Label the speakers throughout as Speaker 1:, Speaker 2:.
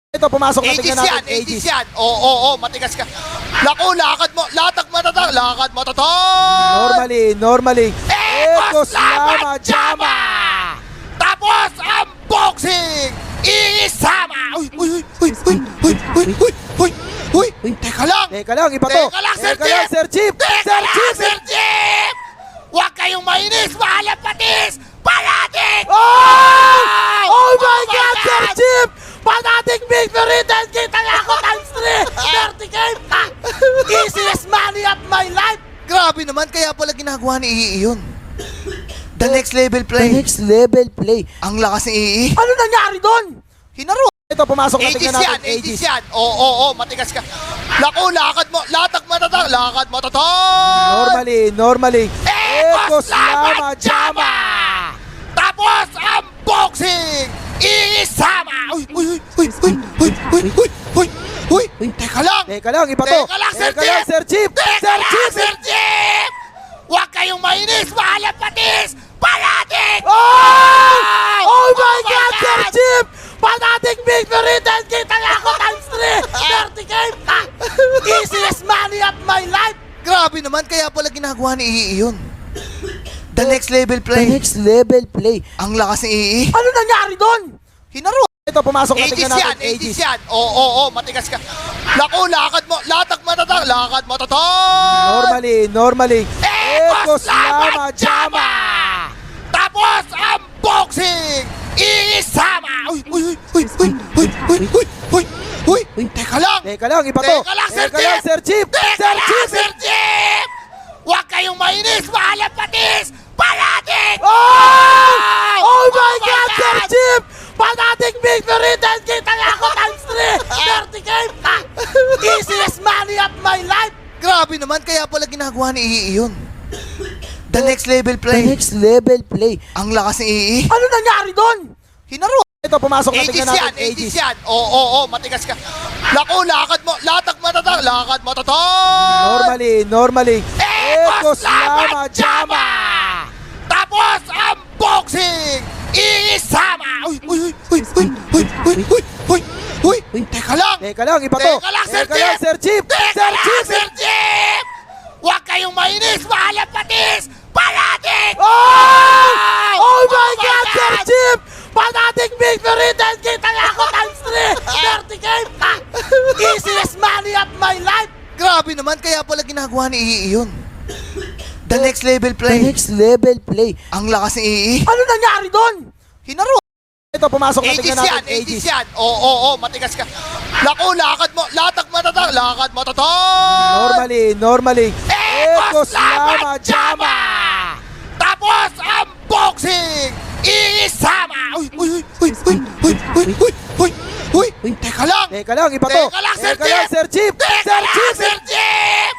Speaker 1: Ito, pumasok na, tingnan
Speaker 2: Aegis
Speaker 1: natin.
Speaker 2: yan, Aegis yan. Oo, matigas ka. Naku, lakad mo, lakad mo toton.
Speaker 1: Normally.
Speaker 2: Ekos Lama Jama! Tapos ang boxing isama! Uy, teka lang!
Speaker 1: Teka lang, iba to.
Speaker 2: Teka lang, Sir
Speaker 1: Teka lang,
Speaker 2: Jeep!
Speaker 1: Sir Chief!
Speaker 2: Teka lang, Sir Jeep! Huwag kayong mainis, mahal ang patis! Panatik!
Speaker 1: Oh my God, Sir Chief! Panatic victory! 10K tala ako times 3! 30K! Easiest money of my life!
Speaker 2: Grabe naman, kaya pala ginagawa ni Ii yun. The next level play. Ang lakas ni Ii.
Speaker 1: Ano nangyari doon?
Speaker 2: Hinaro.
Speaker 1: Ito, pumasok na,
Speaker 2: Aegis
Speaker 1: tingnan
Speaker 2: yan,
Speaker 1: natin.
Speaker 2: Aegis yan. Oo, matigas ka. Naku, lakad mo toton.
Speaker 1: Normally.
Speaker 2: Ekos Lama Jama! Tapos ang boxing isama! Uy, teka lang!
Speaker 1: Teka lang, iba to.
Speaker 2: Teka lang, Sir
Speaker 1: Teka lang,
Speaker 2: Jeep!
Speaker 1: Sir Chief!
Speaker 2: Teka lang, Sir Jeep! Huwag kayong mainis, mahal ang patis! Panatik!
Speaker 1: Oh my God, Sir Chief! Panatic victory! 10K tala ako times 3! 30K! Easiest money of my life!
Speaker 2: Grabe naman, kaya pala ginagawa ni Ii yun. The next level play. Ang lakas ni Ii.
Speaker 1: Ano nangyari doon?
Speaker 2: Hinaro.
Speaker 1: Ito, pumasok na,
Speaker 2: Aegis
Speaker 1: tingnan
Speaker 2: yan,
Speaker 1: natin.
Speaker 2: Aegis yan. Oo, matigas ka. Naku, lakad mo toton.
Speaker 1: Normally.
Speaker 2: Ekos Lama Jama! Tapos ang boxing isama! Teka lang!
Speaker 1: Teka lang, iba to.
Speaker 2: Teka lang, Sir
Speaker 1: Teka lang,
Speaker 2: Jeep!
Speaker 1: Sir Chief!
Speaker 2: Teka lang, Sir Jeep! Huwag kayong mainis, mahal ang patis! Panatik!
Speaker 1: Oh my God, Sir Chief! Panatic victory! 10K tala ako times 3! 30K! Easiest money of my life!
Speaker 2: Grabe naman, kaya pala ginagawa ni Ii yun. The next level play. Ang lakas ni Ii.
Speaker 1: Ano nangyari doon?
Speaker 2: Hinaro.
Speaker 1: Ito, pumasok na,
Speaker 2: Aegis
Speaker 1: tingnan
Speaker 2: yan,
Speaker 1: natin.
Speaker 2: Aegis yan. Oo, matigas ka. Naku, lakad mo toton.
Speaker 1: Normally.
Speaker 2: Ekos Lama Jama! Tapos ang boxing isama! Teka lang!
Speaker 1: Teka lang, iba to.
Speaker 2: Teka lang, Sir
Speaker 1: Teka lang,
Speaker 2: Jeep!
Speaker 1: Sir Chief!
Speaker 2: Teka lang, Sir Jeep! Huwag kayong mainis, mahal ang patis! Panatik!
Speaker 1: Oh my God, Sir Chief! Panatic victory! 10K tala ako times 3! 30K! Easiest money of my life!
Speaker 2: Grabe naman, kaya pala ginagawa ni Ii yun. The next level play. Ang lakas ni Ii.
Speaker 1: Ano nangyari doon?
Speaker 2: Hinaro.
Speaker 1: Ito, pumasok na,
Speaker 2: Aegis
Speaker 1: tingnan
Speaker 2: yan,
Speaker 1: natin.
Speaker 2: Aegis yan. Oo, matigas ka. Naku, lakad mo toton.
Speaker 1: Normally.
Speaker 2: Ekos Lama Jama! Tapos ang boxing isama! Teka lang!
Speaker 1: Teka lang, iba to.
Speaker 2: Teka lang, Sir
Speaker 1: Teka lang,
Speaker 2: Jeep!
Speaker 1: Sir Chief!
Speaker 2: Teka lang, Sir Jeep!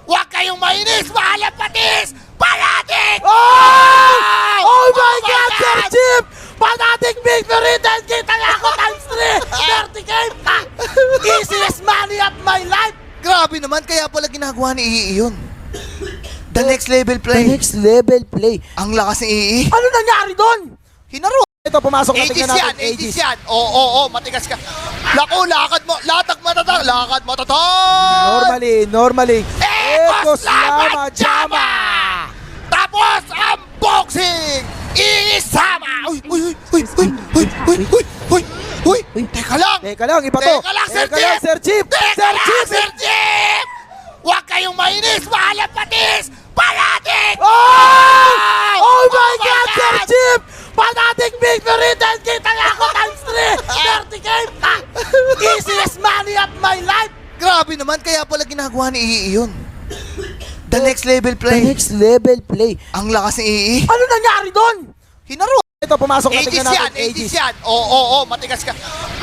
Speaker 2: Huwag kayong mainis, mahal ang patis! Panatik!
Speaker 1: Oh my God, Sir Chief! Panatic victory! 10K tala ako times 3! 30K! Easiest money of my life!
Speaker 2: Grabe naman, kaya pala ginagawa ni Ii yun. The next level play. Ang lakas ni Ii.
Speaker 1: Ano nangyari doon?
Speaker 2: Hinaro.
Speaker 1: Ito, pumasok na,
Speaker 2: Aegis
Speaker 1: tingnan
Speaker 2: yan,
Speaker 1: natin.
Speaker 2: Aegis yan. Oo, matigas ka. Naku, lakad mo toton.
Speaker 1: Normally.
Speaker 2: Ekos Lama Jama! Tapos ang boxing isama! Teka lang!
Speaker 1: Teka lang, iba to.
Speaker 2: Teka lang, Sir
Speaker 1: Teka lang,
Speaker 2: Jeep!
Speaker 1: Sir Chief!
Speaker 2: Teka lang, Sir Jeep! Huwag kayong mainis, mahal ang patis! Panatik!
Speaker 1: Oh my God, Sir Chief! Panatic victory! 10K tala ako times 3! 30K! Easiest money of my life!
Speaker 2: Grabe naman, kaya pala ginagawa ni Ii yun. The next level play. Ang lakas ni Ii.
Speaker 1: Ano nangyari doon?
Speaker 2: Hinaro.
Speaker 1: Ito, pumasok na,
Speaker 2: Aegis
Speaker 1: tingnan
Speaker 2: yan,
Speaker 1: natin.
Speaker 2: Aegis yan. Oo, matigas ka.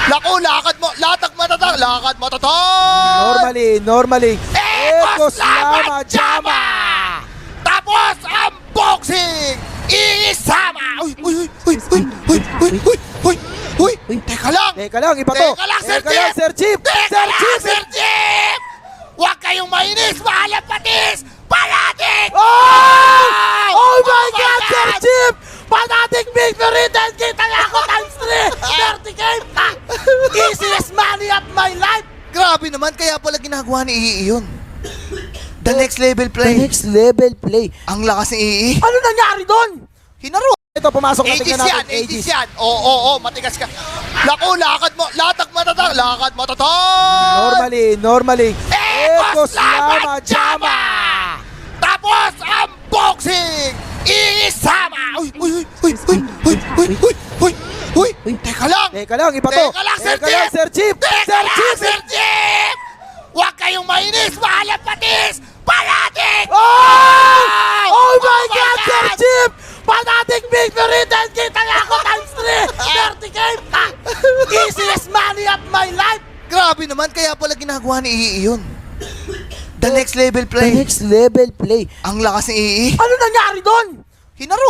Speaker 2: Naku, lakad mo toton.
Speaker 1: Normally.
Speaker 2: Ekos Lama Jama! Tapos ang boxing isama! Teka lang!
Speaker 1: Teka lang, iba to.
Speaker 2: Teka lang, Sir
Speaker 1: Teka lang,
Speaker 2: Jeep!
Speaker 1: Sir Chief!
Speaker 2: Teka lang, Sir Jeep! Huwag kayong mainis, mahal ang patis! Panatik!
Speaker 1: Oh my God, Sir Chief! Panatic victory! 10K tala ako times 3! 30K! Easiest money of my life!
Speaker 2: Grabe naman, kaya pala ginagawa ni Ii yun. The next level play.
Speaker 1: next level play.
Speaker 2: Ang lakas ni Ii.
Speaker 1: Ano nangyari doon?
Speaker 2: Hinaro.
Speaker 1: Ito, pumasok na,
Speaker 2: Aegis
Speaker 1: tingnan
Speaker 2: yan,
Speaker 1: natin.
Speaker 2: Aegis yan. Oo, matigas ka. Lako, lakad mo, lakad matatag.
Speaker 1: Normally.
Speaker 2: Ekos Lama Jama! Tapos ang boxing! Isama! Uy! Teka lang!
Speaker 1: Teka lang, iba to.
Speaker 2: Teka lang, Sir
Speaker 1: Chief!
Speaker 2: Sir Jeep! Huwag kayong mainis! Mahal ang patis! Panatik!
Speaker 1: Oh! Oh my God, Sir Chief! Panatic victory! Then kita na ako times 3! 30K! Easiest money of my life!
Speaker 2: Grabe naman, kaya pala ginagawa ni Ii yun. The next level play.
Speaker 1: level play.
Speaker 2: Ang lakas ni Ii.
Speaker 1: Ano nangyari doon?
Speaker 2: Hinaro.